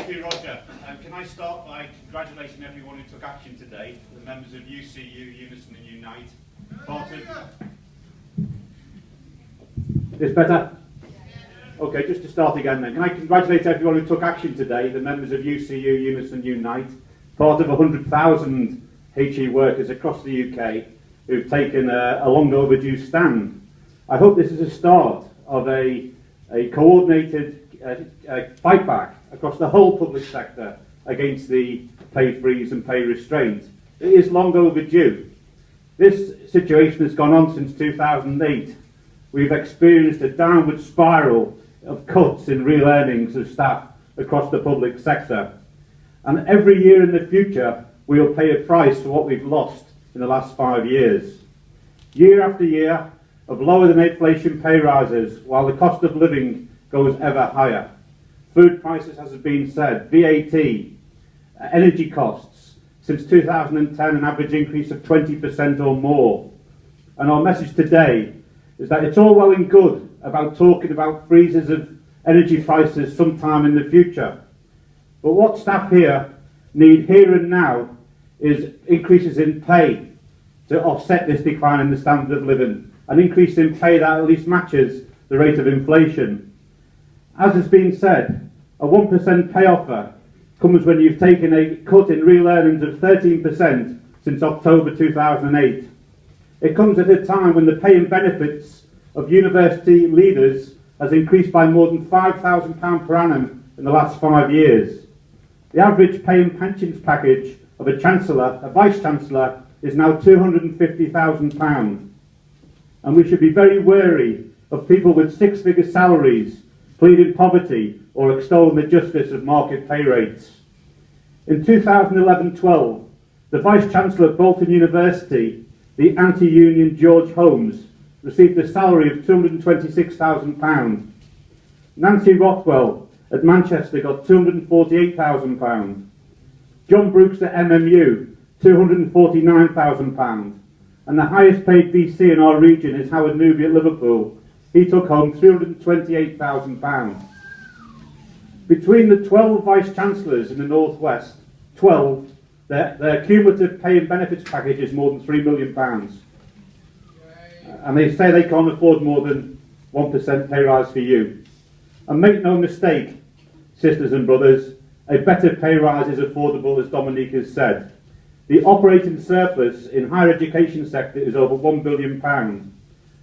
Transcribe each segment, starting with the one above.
Thank you, Roger. Can I start by congratulating everyone who took action today, the members of UCU, UNISON and Unite. Part of... Is better? Okay, just to start again then. Can I congratulate everyone who took action today, the members of UCU, UNISON, Unite, part of 100,000 HE workers across the UK who've taken a long overdue stand. I hope this is a start of a coordinated fight back across the whole public sector against the pay freeze and pay restraint. It is long overdue. This situation has gone on since 2008. We've experienced a downward spiral of cuts in real earnings of staff across the public sector. And every year in the future, we will pay a price for what we've lost in the last 5 years. Year after year of lower than inflation pay rises, while the cost of living goes ever higher. Food prices, as has been said, VAT, energy costs, since 2010 an average increase of 20% or more. And our message today is that it's all well and good about talking about freezes of energy prices sometime in the future. But what staff here need here and now is increases in pay to offset this decline in the standard of living, an increase in pay that at least matches the rate of inflation. As has been said, a 1% pay offer comes when you've taken a cut in real earnings of 13% since October 2008. It comes at a time when the pay and benefits of university leaders has increased by more than £5,000 per annum in the last 5 years. The average pay and pensions package of a chancellor, a vice-chancellor, is now £250,000. And we should be very wary of people with six-figure salaries pleading poverty or extolling the justice of market pay rates. In 2011-12, the Vice-Chancellor at Bolton University, the anti-union George Holmes, received a salary of £226,000. Nancy Rothwell at Manchester got £248,000. John Brooks at MMU, £249,000. And the highest paid VC in our region is Howard Newby at Liverpool. He took home £328,000. Between the 12 Vice-Chancellors in the North West, 12, their cumulative pay and benefits package is more than £3 million. And they say they can't afford more than 1% pay rise for you. And make no mistake, sisters and brothers, a better pay rise is affordable, as Dominique has said. The operating surplus in higher education sector is over £1 billion.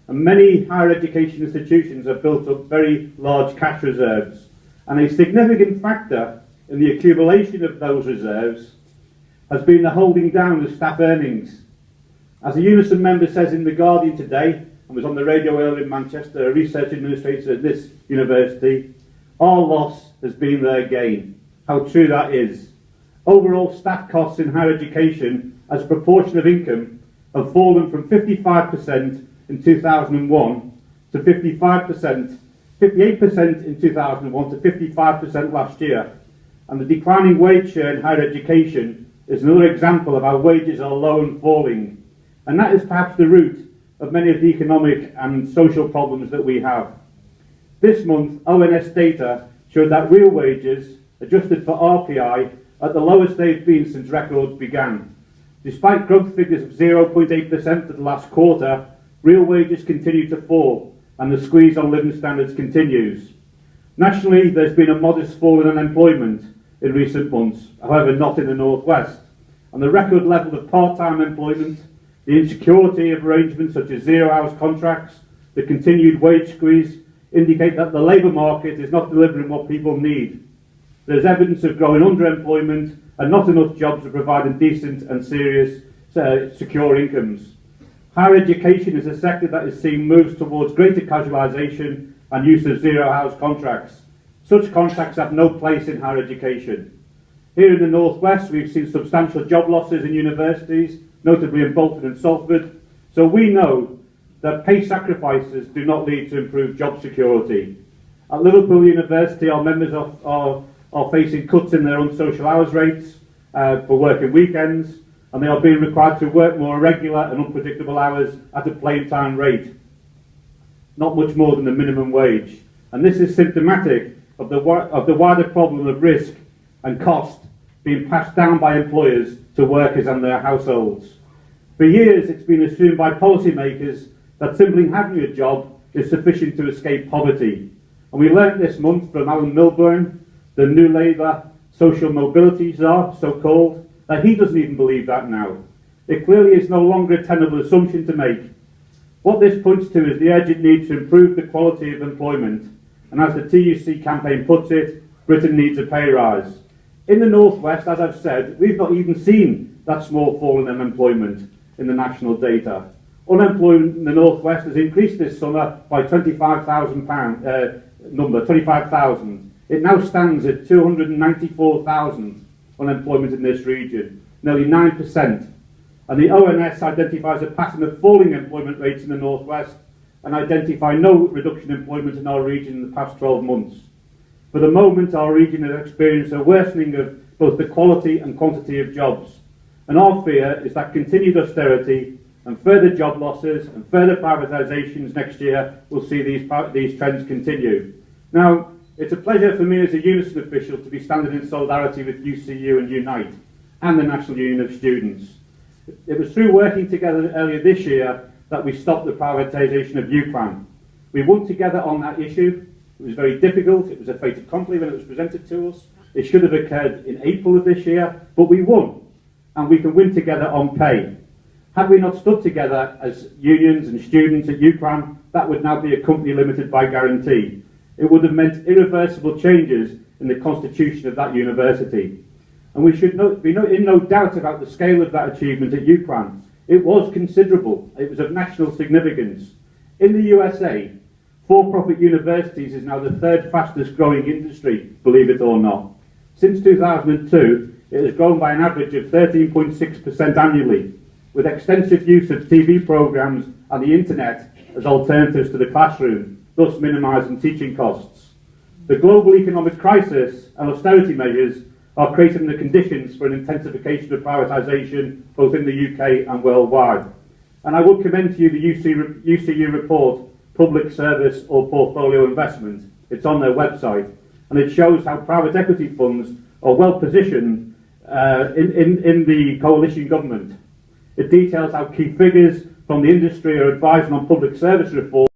And many higher education institutions have built up very large cash reserves. And a significant factor in the accumulation of those reserves has been the holding down of staff earnings. As a UNISON member says in The Guardian today, and was on the radio earlier in Manchester, a research administrator at this university, our loss has been their gain. How true that is. Overall staff costs in higher education as a proportion of income have fallen from 55% in 2001 to 58% in 2001 to 55% last year. And the declining wage share in higher education is another example of how wages are low and falling. And that is perhaps the root of many of the economic and social problems that we have. This month, ONS data showed that real wages, adjusted for RPI, are at the lowest they've been since records began. Despite growth figures of 0.8% for the last quarter, real wages continue to fall, and the squeeze on living standards continues. Nationally, there's been a modest fall in unemployment in recent months, however not in the North West. And the record level of part-time employment, the insecurity of arrangements such as zero-hours contracts, the continued wage squeeze, indicate that the labour market is not delivering what people need. There's evidence of growing underemployment and not enough jobs to provide decent and serious secure incomes. Higher education is a sector that is seeing moves towards greater casualisation and use of zero-hours contracts. Such contracts have no place in higher education. Here in the North West, we've seen substantial job losses in universities, notably in Bolton and Salford. So we know that pay sacrifices do not lead to improved job security. At Liverpool University, our members are facing cuts in their own social hours rates for working weekends, and they are being required to work more irregular and unpredictable hours at a plain time rate, not much more than the minimum wage. And this is symptomatic of the wider problem of risk and cost being passed down by employers to workers and their households. For years, it's been assumed by policymakers that simply having a job is sufficient to escape poverty. And we learnt this month from Alan Milburn, the New Labour social mobility czar, so-called, that he doesn't even believe that now. It clearly is no longer a tenable assumption to make. What this points to is the urgent need to improve the quality of employment. And as the TUC campaign puts it, Britain needs a pay rise. In the North West, as I've said, we've not even seen that small fall in unemployment in the national data. Unemployment in the North West has increased this summer by 25,000 25,000. It now stands at 294,000 unemployment in this region, nearly 9%. And the ONS identifies a pattern of falling employment rates in the North West and identify no reduction in employment in our region in the past 12 months. For the moment, our region has experienced a worsening of both the quality and quantity of jobs. And our fear is that continued austerity and further job losses and further privatisations next year will see these trends continue. Now, it's a pleasure for me as a UNISON official to be standing in solidarity with UCU and Unite and the National Union of Students. It was through working together earlier this year that we stopped the privatisation of UCLan. We worked together on that issue. It was very difficult. It was a fait accompli when it was presented to us. It should have occurred in April of this year, but we won. And we can win together on pay. Had we not stood together as unions and students at UCLan, that would now be a company limited by guarantee. It would have meant irreversible changes in the constitution of that university. And we should be in no doubt about the scale of that achievement at UCLan. It was considerable. It was of national significance. In the USA, for-profit universities is now the third fastest growing industry, believe it or not. Since 2002, it has grown by an average of 13.6% annually, with extensive use of TV programmes and the internet as alternatives to the classroom, thus minimising teaching costs. The global economic crisis and austerity measures are creating the conditions for an intensification of privatisation both in the UK and worldwide. And I will commend to you the UCU report, Public Service or Portfolio Investment. It's on their website, and it shows how private equity funds are well positioned in the coalition government. It details how key figures from the industry are advising on public service reform